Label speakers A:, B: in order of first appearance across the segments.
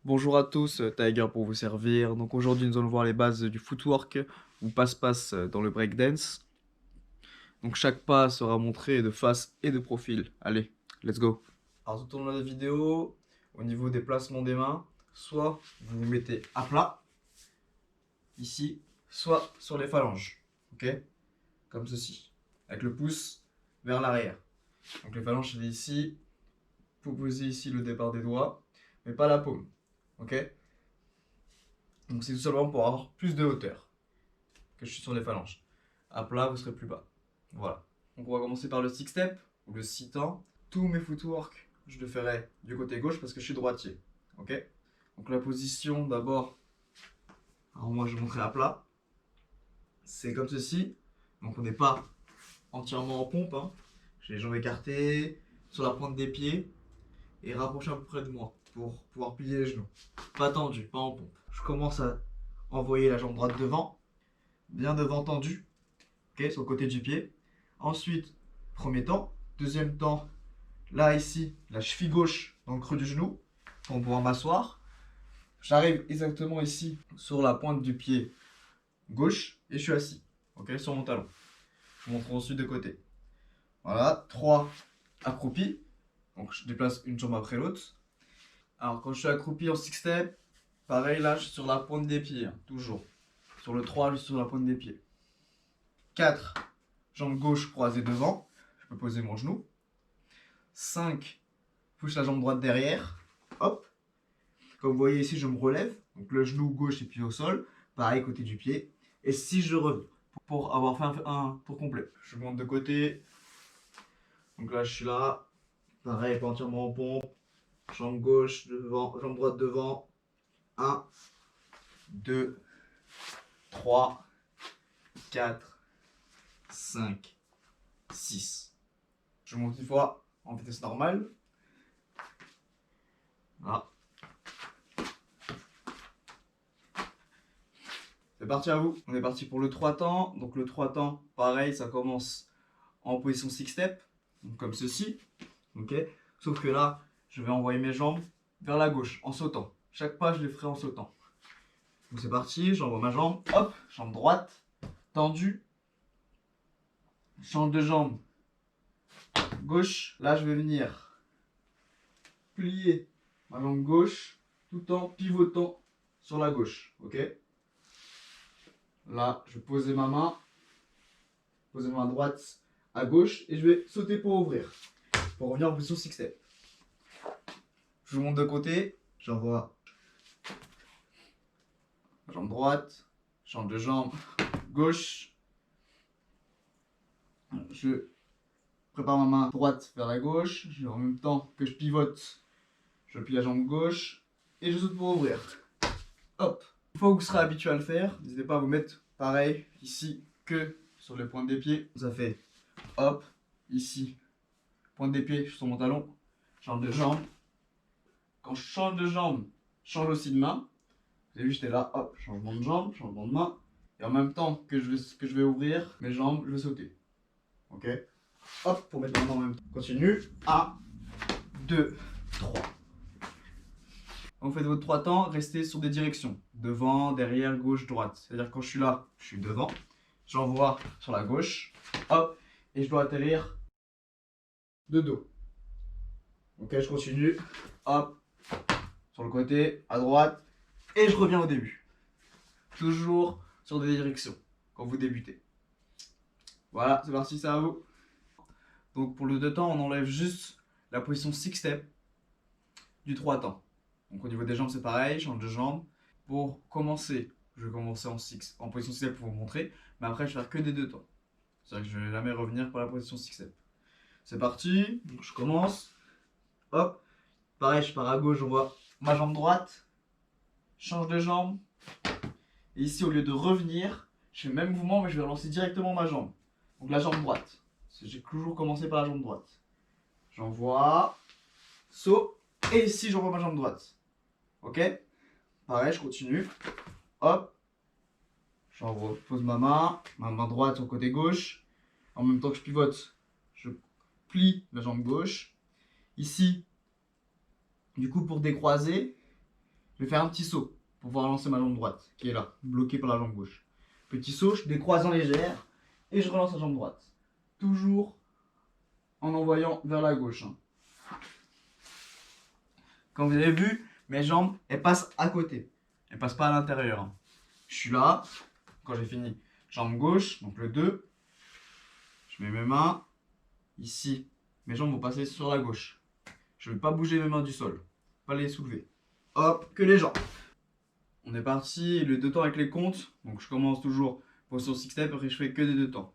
A: Bonjour à tous, Tiger pour vous servir. Donc aujourd'hui, nous allons voir les bases du footwork ou passe-passe dans le breakdance. Donc chaque pas sera montré de face et de profil. Allez, let's go. Alors tout au long de la vidéo, au niveau des placements des mains, soit vous vous mettez à plat, ici, soit sur les phalanges. Ok? Comme ceci. Avec le pouce vers l'arrière. Donc les phalanges, c'est ici. Vous posez ici le départ des doigts, mais pas la paume. Ok? Donc c'est tout simplement pour avoir plus de hauteur que je suis sur les phalanges. À plat, vous serez plus bas. Voilà. Donc on va commencer par le six step ou le sit-in. Tous mes footwork, je le ferai du côté gauche parce que je suis droitier. Ok? Donc la position d'abord, alors moi je vais montrer à plat. C'est comme ceci. Donc on n'est pas entièrement en pompe. Hein. J'ai les jambes écartées, sur la pointe des pieds et rapproché à peu près de moi pour pouvoir plier les genoux. Pas tendu, pas en pompe. Je commence à envoyer la jambe droite devant, bien devant tendu, ok, sur le côté du pied. Ensuite, premier temps. Deuxième temps, là ici, la cheville gauche dans le creux du genou pour pouvoir m'asseoir. J'arrive exactement ici sur la pointe du pied gauche et je suis assis, ok, sur mon talon. Je vous montre ensuite de côté. Voilà, 3 accroupis. Donc je déplace une jambe après l'autre. Alors quand je suis accroupi en six step, pareil là, je suis sur la pointe des pieds, hein, toujours. Sur le 3, je suis sur la pointe des pieds. 4, jambe gauche croisée devant, je peux poser mon genou. 5, pousse la jambe droite derrière, hop. Comme vous voyez ici, je me relève, donc le genou gauche est pied au sol, pareil côté du pied. Et si je reviens, pour avoir fait un tour complet, je monte de côté. Donc là, je suis là, pareil, pas entièrement en pompe. Jambe gauche devant, jambe droite devant. 1, 2, 3, 4, 5, 6. Je monte une fois en vitesse normale. Voilà. C'est parti à vous. On est parti pour le 3 temps. Donc le 3 temps, pareil, ça commence en position six step. Donc comme ceci. Ok. Sauf que là, je vais envoyer mes jambes vers la gauche en sautant. Chaque pas, je les ferai en sautant. Donc c'est parti, j'envoie ma jambe. Hop, jambe droite, tendue. Change de jambe gauche. Là, je vais venir plier ma jambe gauche tout en pivotant sur la gauche. Ok. Là, je vais poser ma main droite à gauche et je vais sauter pour ouvrir. Pour revenir en position six step. Je vous monte de côté, j'envoie jambe droite, change de jambe gauche. Je prépare ma main droite vers la gauche. En même temps que je pivote, je plie la jambe gauche et je saute pour ouvrir. Hop. Une fois que vous serez habitué à le faire, n'hésitez pas à vous mettre pareil ici que sur les pointes des pieds. Ça fait hop, ici, pointe des pieds, je suis sur mon talon, change de jambe. Quand je change de jambe, je change aussi de main. Vous avez vu, j'étais là, hop, changement de jambe, changement de main. Et en même temps que je vais ouvrir mes jambes, je vais sauter. Ok. Hop, pour mettre ma main en même temps. Continue. 1, 2, 3. Vous faites votre 3 temps, restez sur des directions. Devant, derrière, gauche, droite. C'est-à-dire quand je suis là, je suis devant. J'envoie sur la gauche. Hop. Et je dois atterrir de dos. Ok, je continue. Hop. Sur le côté, à droite. Et je reviens au début. Toujours sur des directions quand vous débutez. Voilà, c'est parti, ça à vous. Donc pour le 2 temps, on enlève juste la position six step du 3 temps. Donc au niveau des jambes, c'est pareil, change de jambe. Pour commencer, je vais commencer en position six step pour vous montrer, mais après je vais faire que des 2 temps. C'est-à-dire que je ne vais jamais revenir pour la position six step. C'est parti, donc je commence. Hop, pareil, je pars à gauche, j'envoie ma jambe droite, change de jambe. Et ici, au lieu de revenir, je fais le même mouvement, mais je vais relancer directement ma jambe. Donc la jambe droite. J'ai toujours commencé par la jambe droite. J'envoie, saut, et ici j'envoie ma jambe droite. Ok. Pareil, je continue. Hop. J'envoie, pose ma main droite sur le côté gauche. En même temps que je pivote, je plie la jambe gauche. Ici, du coup, pour décroiser, je vais faire un petit saut pour pouvoir lancer ma jambe droite, qui est là, bloquée par la jambe gauche. Petit saut, je décroise en légère, et je relance la jambe droite. Toujours en envoyant vers la gauche. Hein. Comme vous avez vu, mes jambes, elles passent à côté. Elles passent pas à l'intérieur. Hein. Je suis là, quand j'ai fini, jambe gauche, donc le 2. Je mets mes mains ici. Mes jambes vont passer sur la gauche. Je ne vais pas bouger mes mains du sol. Pas les soulever. Hop, que les jambes. On est parti, le 2 temps avec les comptes. Donc je commence toujours position 6 step, après je fais que des 2 temps.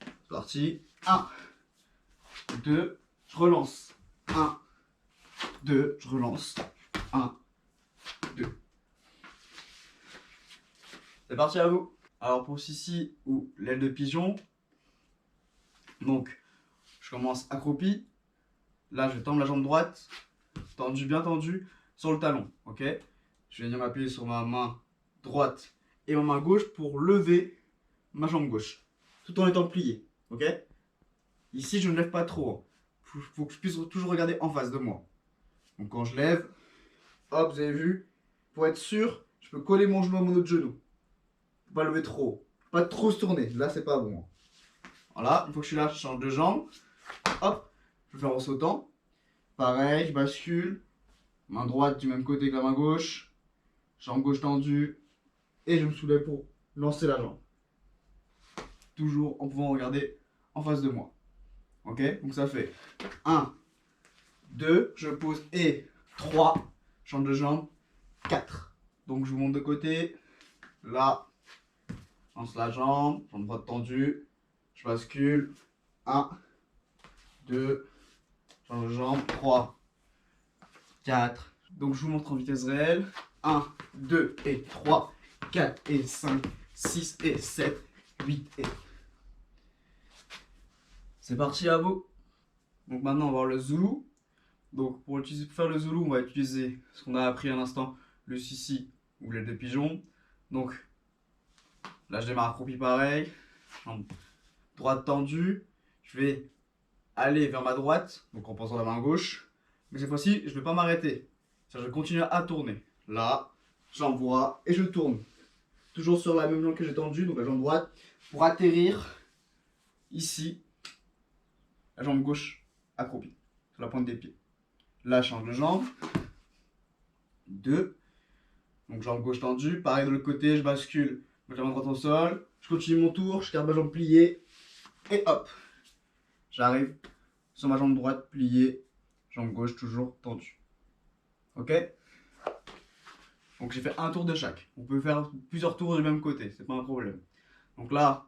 A: C'est parti. 1, 2, je relance. 1, 2, je relance. 1, 2. C'est parti à vous. Alors pour Sissi ou l'aile de pigeon, donc je commence accroupi. Là je vais tendre la jambe droite, tendu, bien tendu, sur le talon. Ok. Je vais venir m'appuyer sur ma main droite et ma main gauche pour lever ma jambe gauche, tout en étant plié. Ok. Ici je ne lève pas trop. Il faut que je puisse toujours regarder en face de moi. Donc quand je lève, hop, vous avez vu, pour être sûr, je peux coller mon genou à mon autre genou. Faut pas lever trop haut. Pas trop se tourner, là c'est pas bon. Voilà, une fois que je suis là, je change de jambe. Hop, je vais faire en sautant. Pareil, je bascule. Main droite du même côté que la main gauche. Jambe gauche tendue. Et je me soulève pour lancer la jambe. Toujours en pouvant regarder en face de moi. Ok, donc ça fait 1, 2, je pose et 3, change de jambe, 4. Donc je vous monte de côté. Là, je lance la jambe droite tendue. Je bascule. 1, 2, change de jambe, 3, 4. Donc je vous montre en vitesse réelle. 1, 2 et 3, 4 et 5, 6 et 7, 8 et... C'est parti à vous. Donc maintenant on va voir le Zulu. Donc pour faire le Zulu, on va utiliser ce qu'on a appris à l'instant, le Sissi ou l'aile de pigeon. Donc là je démarre accroupi pareil. Jambe droite tendue. Je vais aller vers ma droite, donc en posant la main gauche. Mais cette fois-ci, je ne vais pas m'arrêter. Je vais continuer à tourner. Là, j'envoie et je tourne. Toujours sur la même jambe que j'ai tendue, donc la jambe droite, pour atterrir ici, la jambe gauche accroupie, sur la pointe des pieds. Là, je change de jambe. 2. Donc jambe gauche tendue. Pareil de l'autre côté, je bascule. Je mets la main droite au sol. Je continue mon tour, je garde ma jambe pliée. Et hop, j'arrive sur ma jambe droite pliée, jambe gauche toujours tendue. Ok. Donc j'ai fait un tour de chaque. On peut faire plusieurs tours du même côté, c'est pas un problème. Donc là,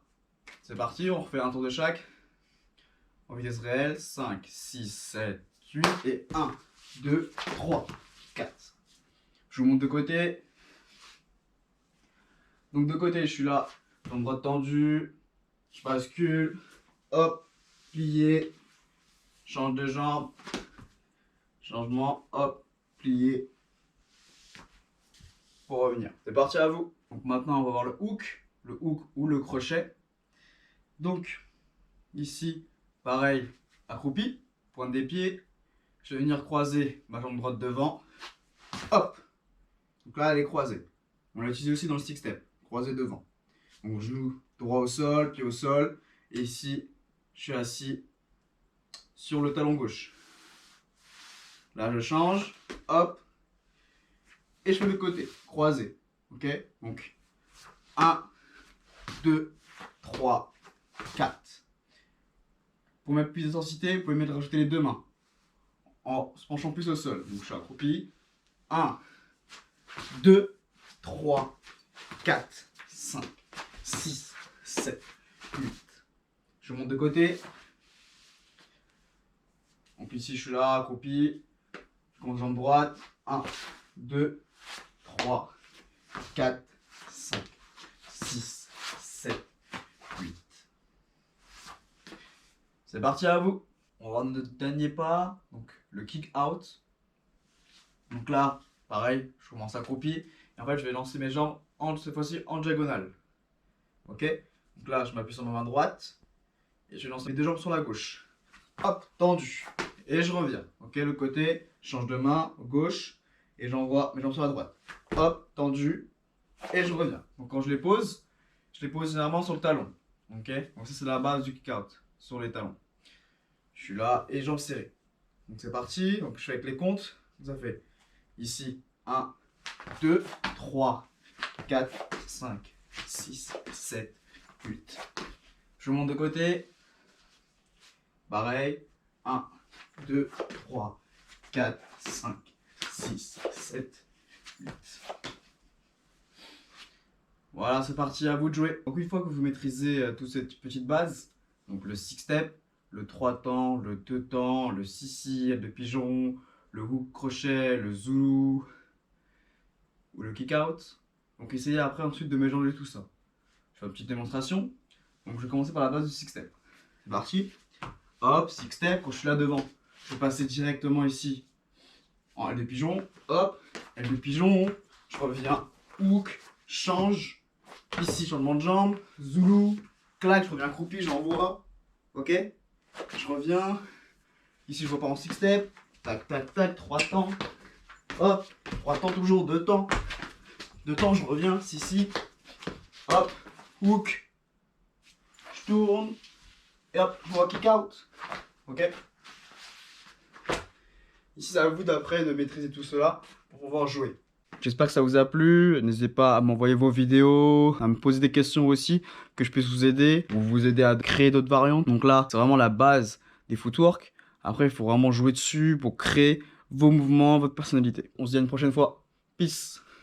A: c'est parti, on refait un tour de chaque. En vitesse réelle, 5, 6, 7, 8 et 1, 2, 3, 4. Je vous monte de côté. Donc de côté, je suis là, jambe droite tendue, je bascule, hop, plié, change de jambe, changement, hop, plié, pour revenir. C'est parti à vous. Donc maintenant, on va voir le hook ou le crochet. Donc ici, pareil, accroupi, pointe des pieds. Je vais venir croiser ma jambe droite devant. Hop. Donc là, elle est croisée. On l'a utilisé aussi dans le stick step, croisé devant. Donc genou droit au sol, pied au sol. Et ici, je suis assis sur le talon gauche. Là, je change. Hop. Et je fais le côté, croisé. Ok. Donc 1, 2, 3, 4. Pour mettre plus d'intensité, vous pouvez rajouter les deux mains en se penchant plus au sol. Donc je suis accroupi. 1, 2, 3, 4, 5, 6, 7, 8. Je monte de côté. Donc ici je suis là, accroupi. Je commence jambe droite. 1, 2, 3, 4, 5, 6, 7, 8. C'est parti à vous. On va voir notre dernier pas, donc le kick out. Donc là, pareil, je commence accroupi. Et en fait, je vais lancer mes jambes cette fois-ci en diagonale. Ok. Donc là, je m'appuie sur ma main droite. Et je vais lancer mes deux jambes sur la gauche. Hop, tendu. Et je reviens. Ok, le côté, je change de main, gauche. et j'envoie mes jambes sur la droite. Hop, tendu, et je reviens. Donc quand je les pose généralement sur le talon. Ok? Donc ça c'est la base du kick-out, sur les talons. Je suis là et jambes serrées. Donc c'est parti, donc je fais avec les comptes. Ça fait ici 1, 2, 3, 4, 5, 6, 7, 8. Je monte de côté. Pareil. 1, 2, 3, 4, 5, 6, 7, 8. Voilà, c'est parti, à vous de jouer. Donc une fois que vous maîtrisez toute cette petite base, donc le six step, le 3 temps, le 2 temps, le sissi, aile de pigeon, le hook crochet, le zoulou ou le kick out. Donc essayez après ensuite de mélanger tout ça. Je fais une petite démonstration. Donc je vais commencer par la base du six step. C'est parti. Hop, six step, quand je suis là devant, je vais passer directement ici en aile de pigeon. Hop, aile de pigeon, je reviens, hook, change. Ici, changement de jambe, zoulou, clac, je reviens accroupi, j'envoie. Ok? Je reviens. Ici, je repars en six step. Tac, tac, tac, 3 temps. Hop, 3 temps toujours, 2 temps. 2 temps, je reviens, si. Hop, hook. Je tourne. Et hop, je vois kick out. Ok? Ici, c'est à vous d'après de maîtriser tout cela pour pouvoir jouer. J'espère que ça vous a plu. N'hésitez pas à m'envoyer vos vidéos, à me poser des questions aussi, que je puisse vous aider, ou vous aider à créer d'autres variantes. Donc là, c'est vraiment la base des footwork. Après, il faut vraiment jouer dessus pour créer vos mouvements, votre personnalité. On se dit à une prochaine fois. Peace!